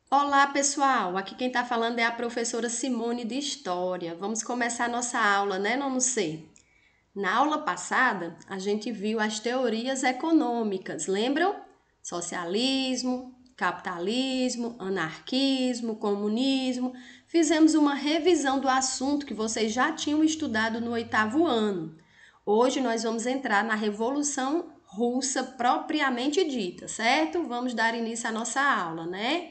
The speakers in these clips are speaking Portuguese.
Olá, pessoal! Aqui quem está falando é a professora Simone de História. Vamos começar nossa aula, né? Não sei. Na aula passada, a gente viu as teorias econômicas, lembram? Socialismo, capitalismo, anarquismo, comunismo. Fizemos uma revisão do assunto que vocês já tinham estudado no oitavo ano. Hoje nós vamos entrar na Revolução Russa propriamente dita, certo? Vamos dar início à nossa aula, né?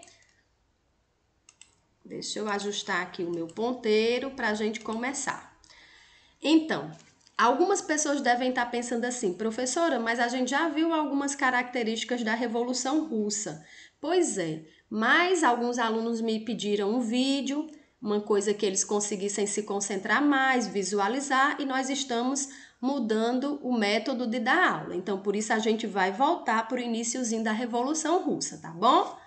Deixa eu ajustar aqui o meu ponteiro para a gente começar. Então, algumas pessoas devem estar pensando assim, professora, mas a gente já viu algumas características da Revolução Russa. Pois é, mas alguns alunos me pediram um vídeo, uma coisa que eles conseguissem se concentrar mais, visualizar, e nós estamos mudando o método de dar aula. Então, por isso a gente vai voltar para o iniciozinho da Revolução Russa, tá bom?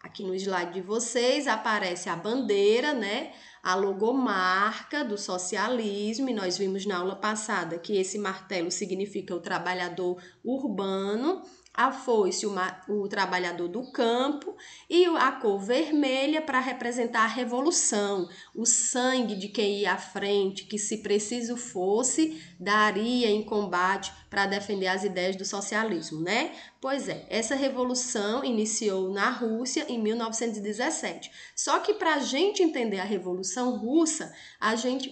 Aqui no slide de vocês aparece a bandeira, né? A logomarca do socialismo, e nós vimos na aula passada que esse martelo significa o trabalhador urbano, a foice, o trabalhador do campo, e a cor vermelha para representar a revolução, o sangue de quem ia à frente, que se preciso fosse, daria em combate para defender as ideias do socialismo, né? Pois é, essa revolução iniciou na Rússia em 1917. Só que para a gente entender a Revolução Russa,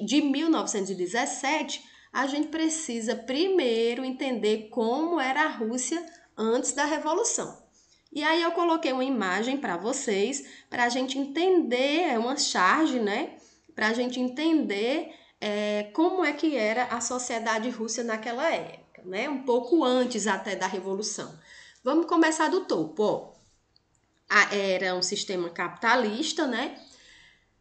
de 1917, a gente precisa primeiro entender como era a Rússia antes da Revolução. E aí eu coloquei uma imagem para vocês, para a gente entender, é uma charge, né? Para a gente entender como é que era a sociedade russa naquela época, né? Um pouco antes até da Revolução. Vamos começar do topo, ó. Era um sistema capitalista, né?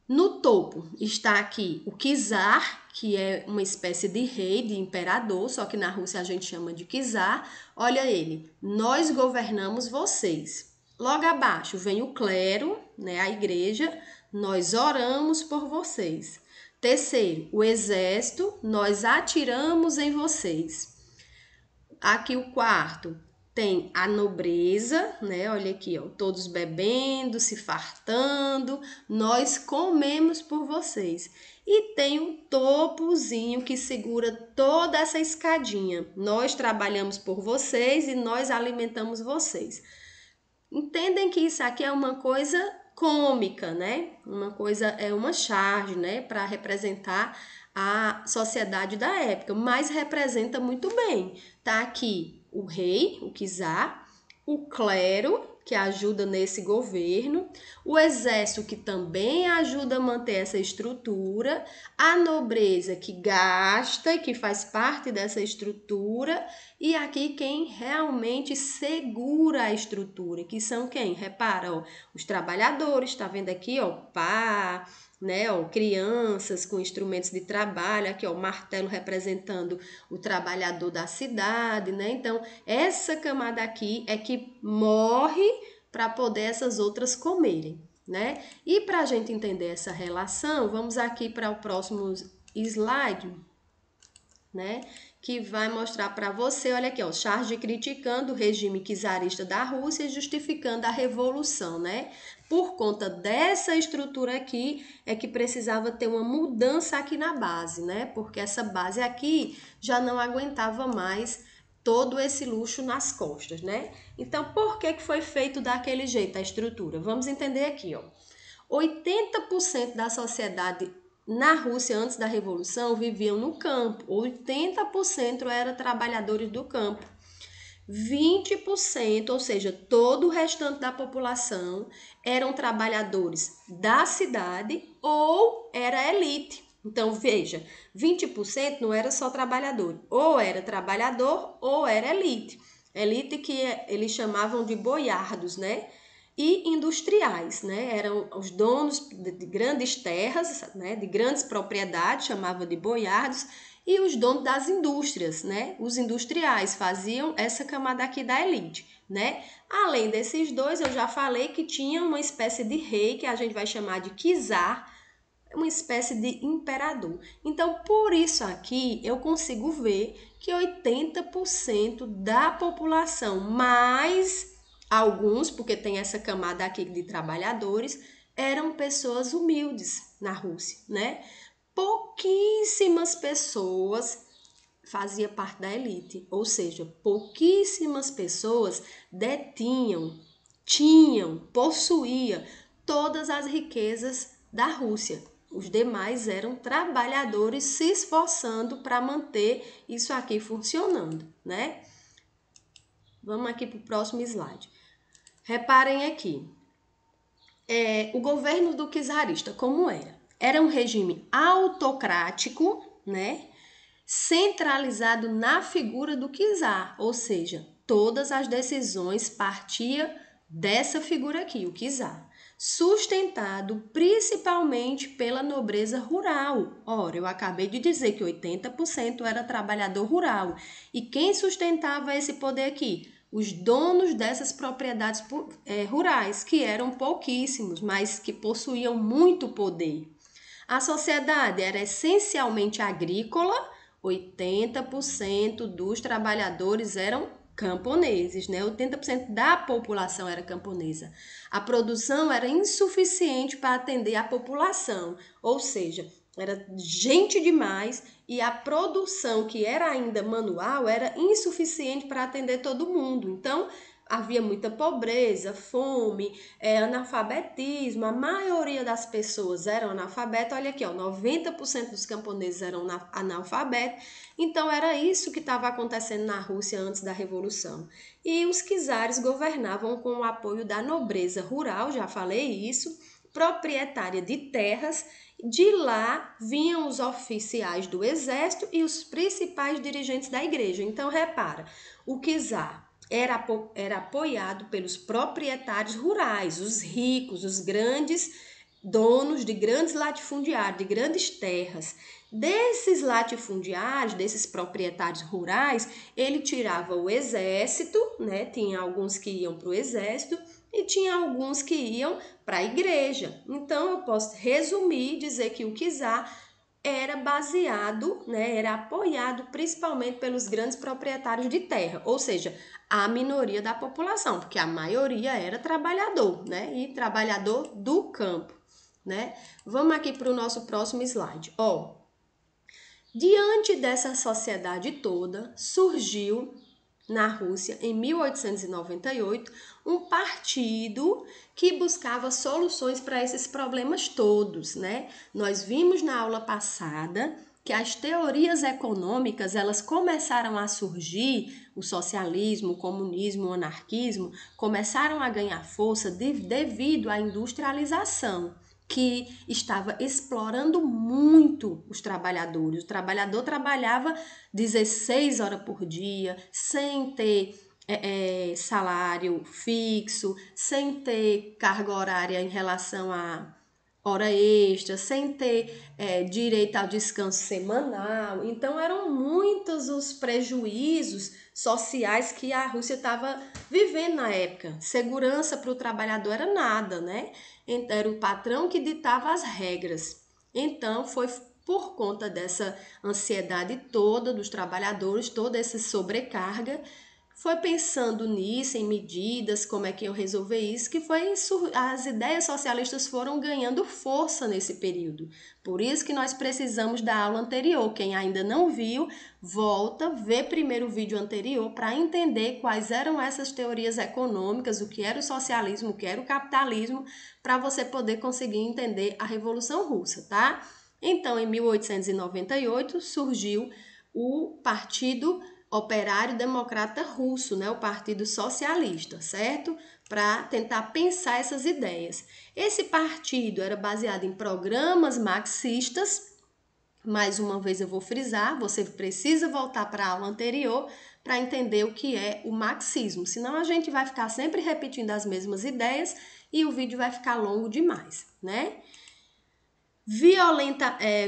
No topo está aqui o czar, que é uma espécie de rei, de imperador, só que na Rússia a gente chama de czar. Olha ele, nós governamos vocês. Logo abaixo vem o clero, né, a igreja, nós oramos por vocês. Terceiro, o exército, nós atiramos em vocês. Aqui o quarto tem a nobreza, né? Olha aqui, ó, todos bebendo, se fartando, nós comemos por vocês. E tem um topozinho que segura toda essa escadinha. Nós trabalhamos por vocês e nós alimentamos vocês. Entendem que isso aqui é uma coisa cômica, né? Uma coisa é uma charge, né, para representar a sociedade da época, mas representa muito bem. Tá aqui o rei, o czar, o clero, que ajuda nesse governo, o exército, que também ajuda a manter essa estrutura, a nobreza, que gasta e que faz parte dessa estrutura, e aqui quem realmente segura a estrutura, que são quem? Repara, ó, os trabalhadores, tá vendo aqui, ó, pá, né, ó, crianças com instrumentos de trabalho, aqui, ó, o martelo representando o trabalhador da cidade, né? Então, essa camada aqui é que morre para poder essas outras comerem, né? E para a gente entender essa relação, vamos aqui para o próximo slide, né? Que vai mostrar para você, olha aqui, ó, charge criticando o regime czarista da Rússia e justificando a revolução, né? Por conta dessa estrutura aqui, é que precisava ter uma mudança aqui na base, né? Porque essa base aqui já não aguentava mais todo esse luxo nas costas, né? Então, por que foi feito daquele jeito a estrutura? Vamos entender aqui, ó. 80% da sociedade na Rússia, antes da Revolução, viviam no campo. 80% eram trabalhadores do campo. 20%, ou seja, todo o restante da população, eram trabalhadores da cidade ou era elite. Então, veja, 20% não era só trabalhador, ou era trabalhador ou era elite. Elite que eles chamavam de boiardos, né? E industriais, né? Eram os donos de grandes terras, né? De grandes propriedades, chamava de boiardos, e os donos das indústrias, né? Os industriais faziam essa camada aqui da elite, né? Além desses dois, eu já falei que tinha uma espécie de rei que a gente vai chamar de czar, uma espécie de imperador. Então, por isso aqui eu consigo ver que 80% da população mais Alguns, porque tem essa camada aqui de trabalhadores, eram pessoas humildes na Rússia, né? Pouquíssimas pessoas faziam parte da elite, ou seja, pouquíssimas pessoas possuíam todas as riquezas da Rússia. Os demais eram trabalhadores se esforçando para manter isso aqui funcionando, né? Vamos aqui para o próximo slide. Reparem aqui, o governo do czarista, como era? Era um regime autocrático, né? Centralizado na figura do czar, ou seja, todas as decisões partiam dessa figura aqui, o czar, sustentado principalmente pela nobreza rural. Ora, eu acabei de dizer que 80% era trabalhador rural. E quem sustentava esse poder aqui? Os donos dessas propriedades rurais, que eram pouquíssimos, mas que possuíam muito poder. A sociedade era essencialmente agrícola, 80% dos trabalhadores eram camponeses, né? 80% da população era camponesa. A produção era insuficiente para atender a população, ou seja, era gente demais e a produção, que era ainda manual, era insuficiente para atender todo mundo. Então, havia muita pobreza, fome, analfabetismo. A maioria das pessoas eram analfabetas. Olha aqui, ó, 90% dos camponeses eram analfabetos. Então, era isso que estava acontecendo na Rússia antes da Revolução. E os czares governavam com o apoio da nobreza rural, já falei isso, proprietária de terras. De lá vinham os oficiais do exército e os principais dirigentes da igreja. Então, repara, o czar era apoiado pelos proprietários rurais, os ricos, os grandes donos de grandes latifundiários, de grandes terras. Desses latifundiários, desses proprietários rurais, ele tirava o exército, né? Tinha alguns que iam para o exército e tinha alguns que iam para a igreja. Então, eu posso resumir e dizer que o czar era baseado, né, era apoiado principalmente pelos grandes proprietários de terra, ou seja, a minoria da população, porque a maioria era trabalhador, né, e trabalhador do campo, né? Vamos aqui para o nosso próximo slide. Diante dessa sociedade toda, surgiu na Rússia, em 1898, um partido que buscava soluções para esses problemas todos, né? Nós vimos na aula passada que as teorias econômicas, elas começaram a surgir, o socialismo, o comunismo, o anarquismo, começaram a ganhar força devido à industrialização, que estava explorando muito os trabalhadores. O trabalhador trabalhava 16 horas por dia, sem ter salário fixo, sem ter carga horária em relação a hora extra, sem ter direito ao descanso semanal. Então, eram muitos os prejuízos sociais que a Rússia estava vivendo na época. Segurança para o trabalhador era nada, né? Era o patrão que ditava as regras. Então, foi por conta dessa ansiedade toda dos trabalhadores, toda essa sobrecarga, foi pensando nisso, em medidas, como é que eu resolver isso, que as ideias socialistas foram ganhando força nesse período. Por isso que nós precisamos da aula anterior. Quem ainda não viu, volta, vê primeiro o vídeo anterior para entender quais eram essas teorias econômicas, o que era o socialismo, o que era o capitalismo, para você poder conseguir entender a Revolução Russa, tá? Então, em 1898, surgiu o Partido Operário Democrata Russo, né, o Partido Socialista, certo? Para tentar pensar essas ideias. Esse partido era baseado em programas marxistas. Mais uma vez eu vou frisar, você precisa voltar para a aula anterior para entender o que é o marxismo, senão a gente vai ficar sempre repetindo as mesmas ideias e o vídeo vai ficar longo demais, né?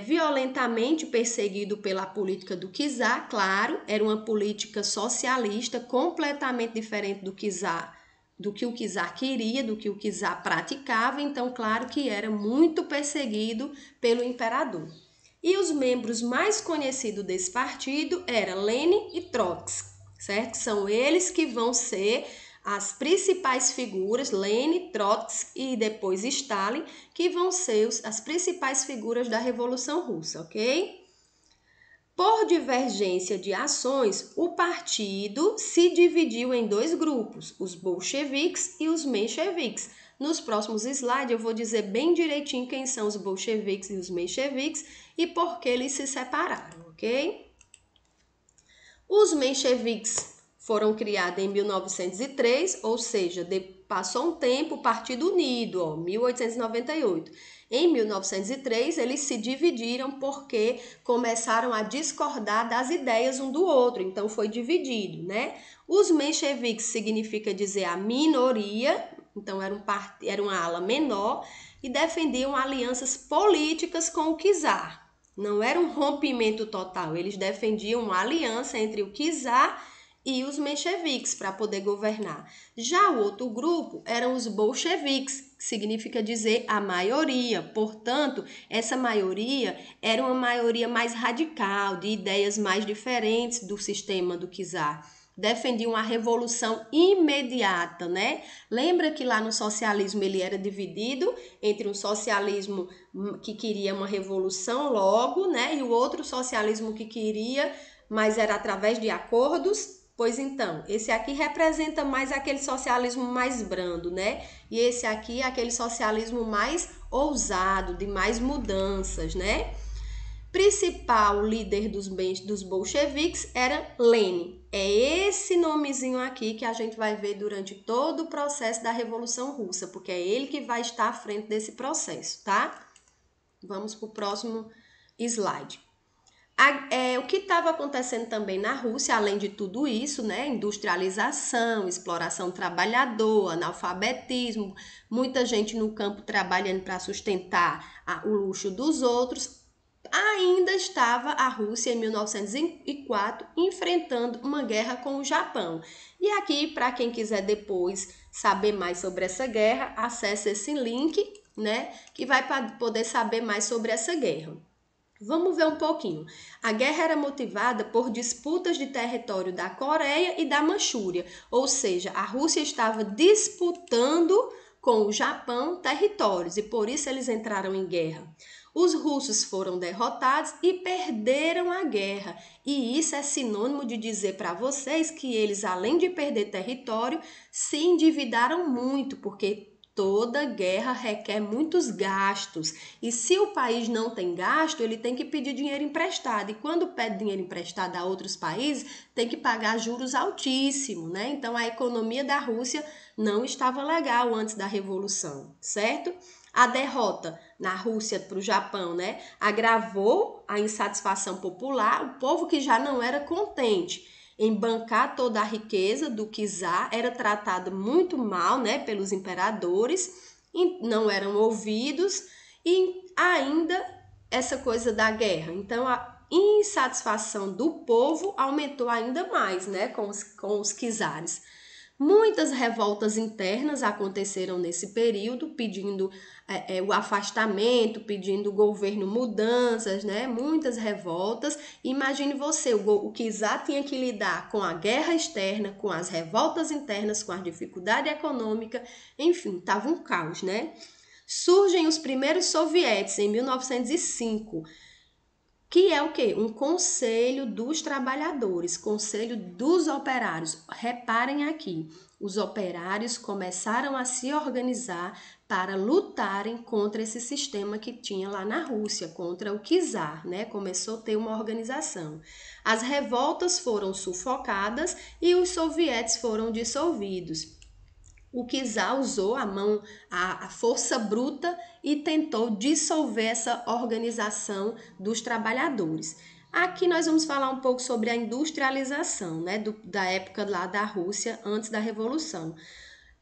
Violentamente perseguido pela política do czar, claro, era uma política socialista completamente diferente do que o czar queria, do que o czar praticava, então claro que era muito perseguido pelo imperador. E os membros mais conhecidos desse partido eram Lenin e Trotsky, certo? São eles que vão ser as principais figuras, Lenin, Trotsky e depois Stalin, que vão ser as principais figuras da Revolução Russa, ok? Por divergência de ações, o partido se dividiu em dois grupos, os bolcheviques e os mencheviques. Nos próximos slides eu vou dizer bem direitinho quem são os bolcheviques e os mencheviques e por que eles se separaram, ok? Os mencheviques foram criados em 1903, ou seja, passou um tempo, o Partido Unido, 1898. Em 1903, eles se dividiram porque começaram a discordar das ideias um do outro, então foi dividido, né? Os mencheviques significa dizer a minoria, então era uma ala menor e defendiam alianças políticas com o czar. Não era um rompimento total, eles defendiam uma aliança entre o czar e os mencheviques para poder governar. Já o outro grupo eram os bolcheviques, que significa dizer a maioria. Portanto, essa maioria era uma maioria mais radical, de ideias mais diferentes do sistema do czar. Defendiam a revolução imediata, né? Lembra que lá no socialismo ele era dividido entre um socialismo que queria uma revolução logo, né? E o outro socialismo que queria, mas era através de acordos. Pois então, esse aqui representa mais aquele socialismo mais brando, né? E esse aqui é aquele socialismo mais ousado, de mais mudanças, né? Principal líder dos bolcheviques era Lenin. É esse nomezinho aqui que a gente vai ver durante todo o processo da Revolução Russa, porque é ele que vai estar à frente desse processo, tá? Vamos para o próximo slide. O que estava acontecendo também na Rússia, além de tudo isso, né? Industrialização, exploração do trabalhador, analfabetismo, muita gente no campo trabalhando para sustentar o luxo dos outros. Ainda estava a Rússia em 1904 enfrentando uma guerra com o Japão. E aqui, para quem quiser depois saber mais sobre essa guerra, acesse esse link, né? Que vai poder saber mais sobre essa guerra. Vamos ver um pouquinho. A guerra era motivada por disputas de território da Coreia e da Manchúria, ou seja, a Rússia estava disputando com o Japão territórios e por isso eles entraram em guerra. Os russos foram derrotados e perderam a guerra, e isso é sinônimo de dizer para vocês que eles, além de perder território, se endividaram muito, porque toda guerra requer muitos gastos. E se o país não tem gasto, ele tem que pedir dinheiro emprestado. E quando pede dinheiro emprestado a outros países, tem que pagar juros altíssimos, né? Então a economia da Rússia não estava legal antes da Revolução, certo? A derrota na Rússia para o Japão, né, agravou a insatisfação popular, o povo que já não era contente em bancar toda a riqueza do czar, era tratado muito mal, né, pelos imperadores, não eram ouvidos e ainda essa coisa da guerra. Então, a insatisfação do povo aumentou ainda mais, né, com os czares. Muitas revoltas internas aconteceram nesse período, pedindo o afastamento, pedindo o governo mudanças, né? Muitas revoltas. Imagine você, o czar tinha que lidar com a guerra externa, com as revoltas internas, com a dificuldade econômica, enfim, estava um caos, né? Surgem os primeiros sovietes em 1905, que é o quê? Um conselho dos trabalhadores, conselho dos operários. Reparem aqui, os operários começaram a se organizar para lutarem contra esse sistema que tinha lá na Rússia, contra o czar, né? Começou a ter uma organização. As revoltas foram sufocadas e os sovietes foram dissolvidos. O czar usou a força bruta e tentou dissolver essa organização dos trabalhadores. Aqui nós vamos falar um pouco sobre a industrialização, né, da época lá da Rússia, antes da Revolução.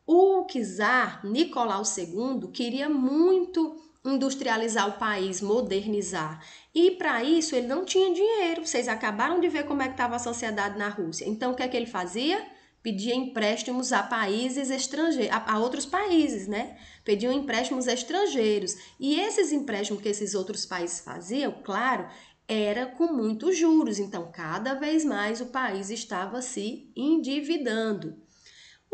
O czar Nicolau II queria muito industrializar o país, modernizar. E para isso ele não tinha dinheiro. Vocês acabaram de ver como é que estava a sociedade na Rússia. Então o que é que ele fazia? Pedia empréstimos a países estrangeiros, a outros países, né? Pediam empréstimos estrangeiros. E esses empréstimos que esses outros países faziam, claro, era com muitos juros. Então, cada vez mais o país estava se endividando.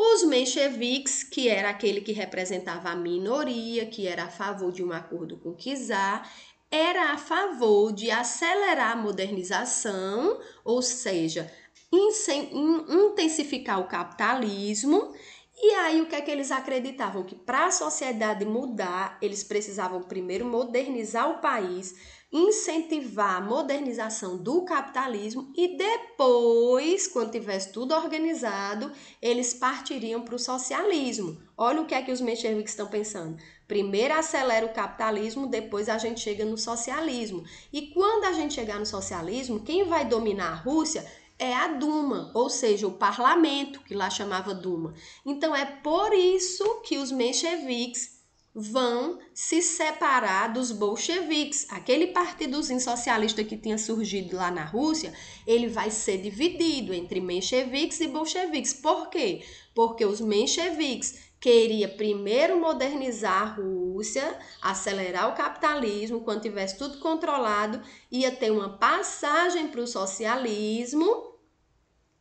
Os mencheviques, que era aquele que representava a minoria, que era a favor de um acordo com o czar, era a favor de acelerar a modernização, ou seja, intensificar o capitalismo. E aí o que é que eles acreditavam? Que para a sociedade mudar, eles precisavam primeiro modernizar o país, incentivar a modernização do capitalismo e depois, quando tivesse tudo organizado, eles partiriam para o socialismo. Olha o que é que os mencheviques estão pensando. Primeiro acelera o capitalismo, depois a gente chega no socialismo. E quando a gente chegar no socialismo, quem vai dominar a Rússia é a Duma, ou seja, o parlamento, que lá chamava Duma. Então é por isso que os mencheviques vão se separar dos bolcheviques. Aquele partidozinho socialista que tinha surgido lá na Rússia, ele vai ser dividido entre mencheviques e bolcheviques. Por quê? Porque os mencheviques queriam primeiro modernizar a Rússia, acelerar o capitalismo, quando tivesse tudo controlado, ia ter uma passagem para o socialismo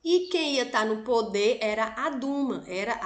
e quem ia estar no poder era a Duma, era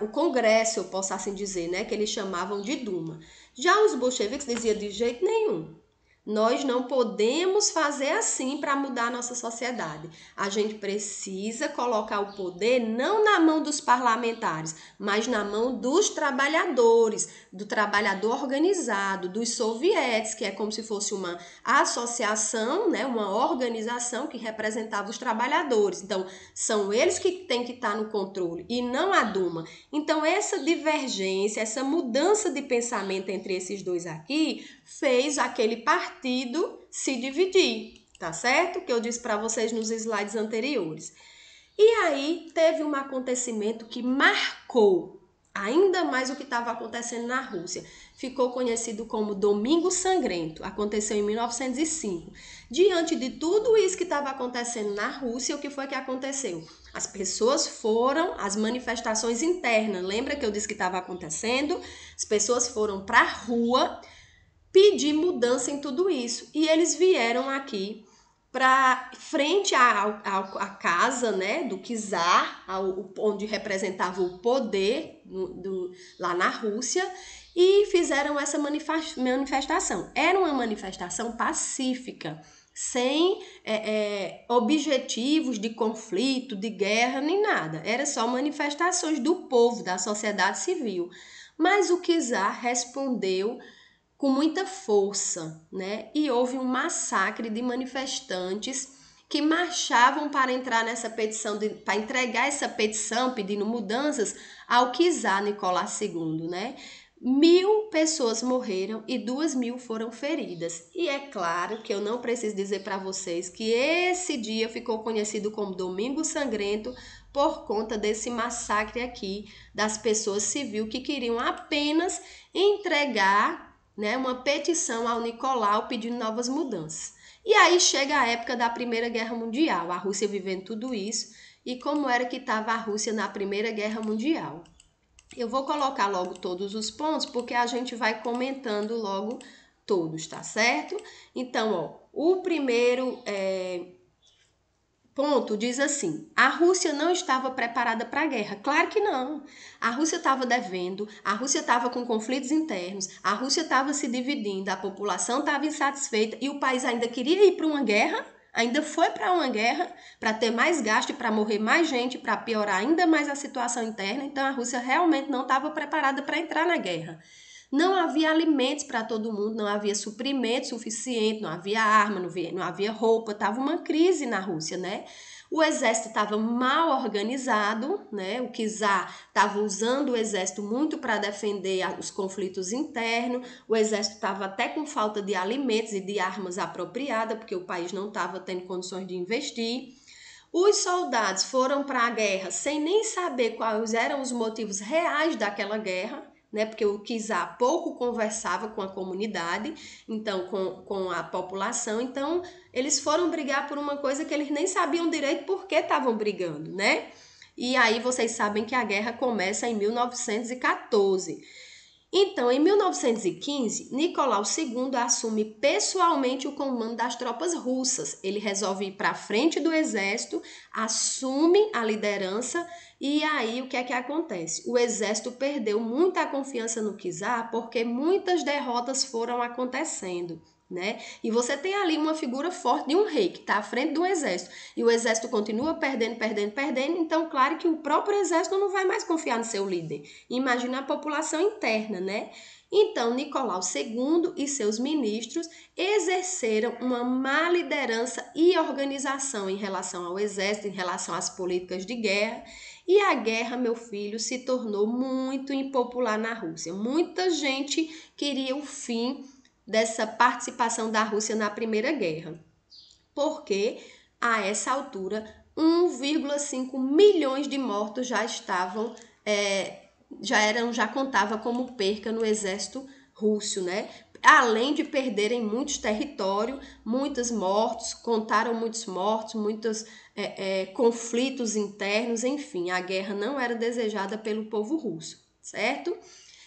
o Congresso, eu posso assim dizer, né, que eles chamavam de Duma. Já os bolcheviques diziam de jeito nenhum. Nós não podemos fazer assim para mudar a nossa sociedade. A gente precisa colocar o poder não na mão dos parlamentares, mas na mão dos trabalhadores, do trabalhador organizado, dos sovietes, que é como se fosse uma associação, né, uma organização que representava os trabalhadores. Então, são eles que têm que estar no controle e não a Duma. Então, essa divergência, essa mudança de pensamento entre esses dois aqui, fez aquele partido se dividir, tá certo? Que eu disse para vocês nos slides anteriores. E aí teve um acontecimento que marcou ainda mais o que estava acontecendo na Rússia. Ficou conhecido como Domingo Sangrento. Aconteceu em 1905. Diante de tudo isso que estava acontecendo na Rússia, o que foi que aconteceu? As pessoas foram às manifestações internas. Lembra que eu disse que estava acontecendo? As pessoas foram para a rua pedir mudança em tudo isso. E eles vieram aqui para frente à casa, né, do czar, onde representava o poder lá na Rússia, e fizeram essa manifestação. Era uma manifestação pacífica, sem objetivos de conflito, de guerra, nem nada. Era só manifestações do povo, da sociedade civil. Mas o czar respondeu com muita força, né? E houve um massacre de manifestantes que marchavam para entrar nessa petição, para entregar essa petição pedindo mudanças ao czar Nicolás II, né? 1.000 pessoas morreram e 2.000 foram feridas. E é claro que eu não preciso dizer para vocês que esse dia ficou conhecido como Domingo Sangrento por conta desse massacre aqui das pessoas civis que queriam apenas entregar, né, uma petição ao Nicolau pedindo novas mudanças. E aí chega a época da Primeira Guerra Mundial, a Rússia vivendo tudo isso, e como era que estava a Rússia na Primeira Guerra Mundial. Eu vou colocar logo todos os pontos, porque a gente vai comentando logo todos, tá certo? Então, ó, o primeiro ponto diz assim: a Rússia não estava preparada para a guerra. Claro que não. A Rússia estava devendo, a Rússia estava com conflitos internos, a Rússia estava se dividindo, a população estava insatisfeita e o país ainda queria ir para uma guerra, ainda foi para uma guerra, para ter mais gasto, para morrer mais gente, para piorar ainda mais a situação interna. Então a Rússia realmente não estava preparada para entrar na guerra. Não havia alimentos para todo mundo, não havia suprimento suficiente, não havia arma, não havia roupa, estava uma crise na Rússia, né? O exército estava mal organizado, né? O czar estava usando o exército muito para defender os conflitos internos, o exército estava até com falta de alimentos e de armas apropriadas, porque o país não estava tendo condições de investir. Os soldados foram para a guerra sem nem saber quais eram os motivos reais daquela guerra, né? Porque o czar pouco conversava com a comunidade, então com a população, então eles foram brigar por uma coisa que eles nem sabiam direito por que estavam brigando, né? E aí vocês sabem que a guerra começa em 1914. Então, em 1915, Nicolau II assume pessoalmente o comando das tropas russas. Ele resolve ir para a frente do exército, assume a liderança e aí o que é que acontece? O exército perdeu muita confiança no czar porque muitas derrotas foram acontecendo. Né? E você tem ali uma figura forte de um rei que está à frente do exército e o exército continua perdendo, então claro que o próprio exército não vai mais confiar no seu líder. Imagina a população interna, né? Então, Nicolau II e seus ministros exerceram uma má liderança e organização em relação ao exército, em relação às políticas de guerra, e a guerra, meu filho, se tornou muito impopular na Rússia. Muita gente queria o fim dessa participação da Rússia na Primeira Guerra, porque a essa altura 1,5 milhões de mortos já estavam, já contava como perca no exército russo, né? Além de perderem muitos territórios, muitos mortos, contaram muitos mortos, muitos conflitos internos, enfim, a guerra não era desejada pelo povo russo, certo?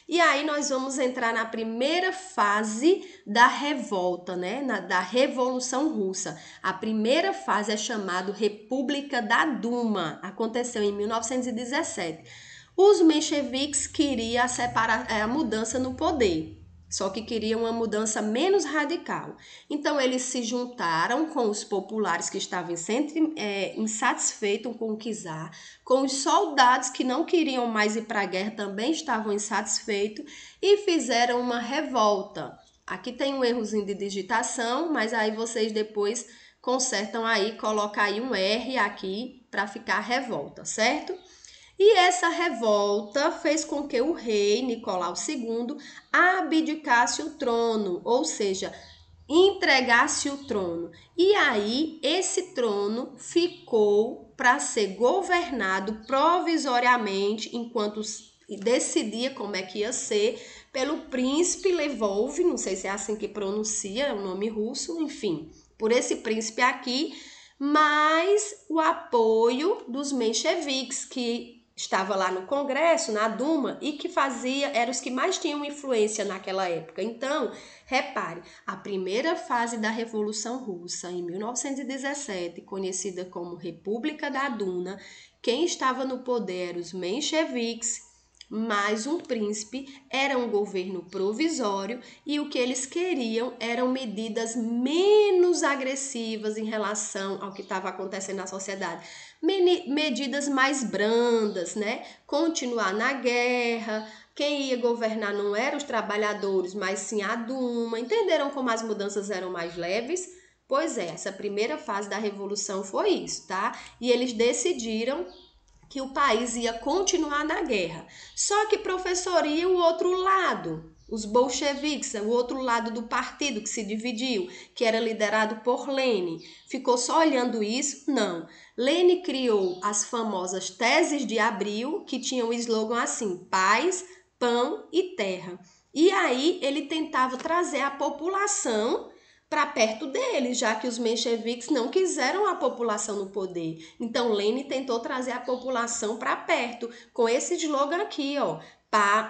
E aí nós vamos entrar na primeira fase da revolta, né? Da Revolução Russa. A primeira fase é chamada República da Duma. Aconteceu em 1917. Os mencheviques queriam a mudança no poder, só que queriam uma mudança menos radical. Então, eles se juntaram com os populares que estavam sempre insatisfeitos com o czar, com os soldados que não queriam mais ir para a guerra, também estavam insatisfeitos, e fizeram uma revolta. Aqui tem um errozinho de digitação, mas aí vocês depois consertam aí, colocam aí um R aqui para ficar revolta, certo? E essa revolta fez com que o rei Nicolau II abdicasse o trono, ou seja, entregasse o trono. E aí esse trono ficou para ser governado provisoriamente, enquanto decidia como é que ia ser, pelo príncipe Lvov, não sei se é assim que pronuncia, é um nome russo, enfim, por esse príncipe aqui, mas o apoio dos mencheviques, que estava lá no Congresso, na Duma, e que eram os que mais tinham influência naquela época. Então, repare, a primeira fase da Revolução Russa, em 1917, conhecida como República da Duma, quem estava no poder eram os mencheviques, mais um príncipe, era um governo provisório e o que eles queriam eram medidas menos agressivas em relação ao que estava acontecendo na sociedade. Medidas mais brandas, né? Continuar na guerra. Quem ia governar não eram os trabalhadores, mas sim a Duma. Entenderam como as mudanças eram mais leves? Pois é, essa primeira fase da Revolução foi isso, tá? E eles decidiram que o país ia continuar na guerra. Só que, professor, e o outro lado? Os bolcheviques, o outro lado do partido que se dividiu, que era liderado por Lenin, ficou só olhando isso? Não. Lenin criou as famosas Teses de Abril, que tinham o slogan assim: paz, pão e terra. E aí ele tentava trazer a população para perto dele, já que os mencheviques não quiseram a população no poder. Então, Lenin tentou trazer a população para perto, com esse slogan aqui, ó.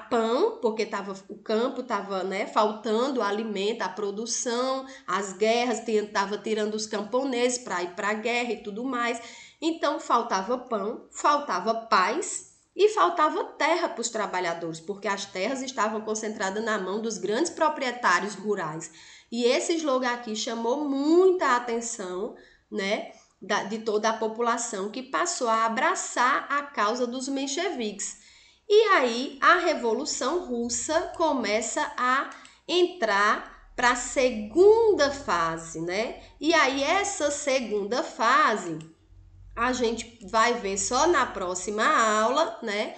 Pão, porque o campo estava, né, faltando alimento, a produção, as guerras, estava tirando os camponeses para ir para a guerra e tudo mais. Então, faltava pão, faltava paz e faltava terra para os trabalhadores, porque as terras estavam concentradas na mão dos grandes proprietários rurais. E esse slogan aqui chamou muita atenção, né, de toda a população, que passou a abraçar a causa dos mencheviques. E aí a Revolução Russa começa a entrar para a segunda fase, né? E aí essa segunda fase a gente vai ver só na próxima aula, né?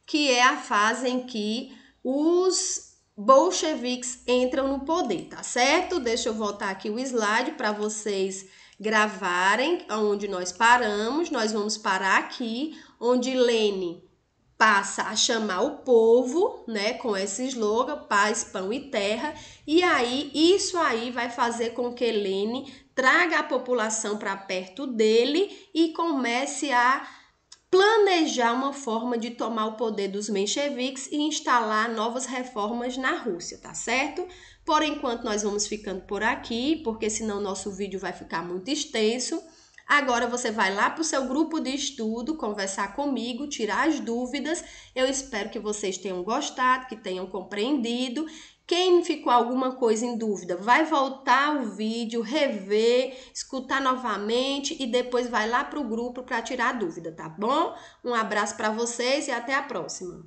Que é a fase em que os bolcheviques entram no poder, tá certo? Deixa eu voltar aqui o slide para vocês gravarem onde nós paramos. Nós vamos parar aqui, onde Lenin passa a chamar o povo, né, com esse slogan, paz, pão e terra, e aí isso aí vai fazer com que Lenin traga a população para perto dele e comece a planejar uma forma de tomar o poder dos mencheviques e instalar novas reformas na Rússia, tá certo? Por enquanto, nós vamos ficando por aqui, porque senão nosso vídeo vai ficar muito extenso. Agora você vai lá para o seu grupo de estudo, conversar comigo, tirar as dúvidas. Eu espero que vocês tenham gostado, que tenham compreendido. Quem ficou alguma coisa em dúvida, vai voltar o vídeo, rever, escutar novamente e depois vai lá para o grupo para tirar a dúvida, tá bom? Um abraço para vocês e até a próxima.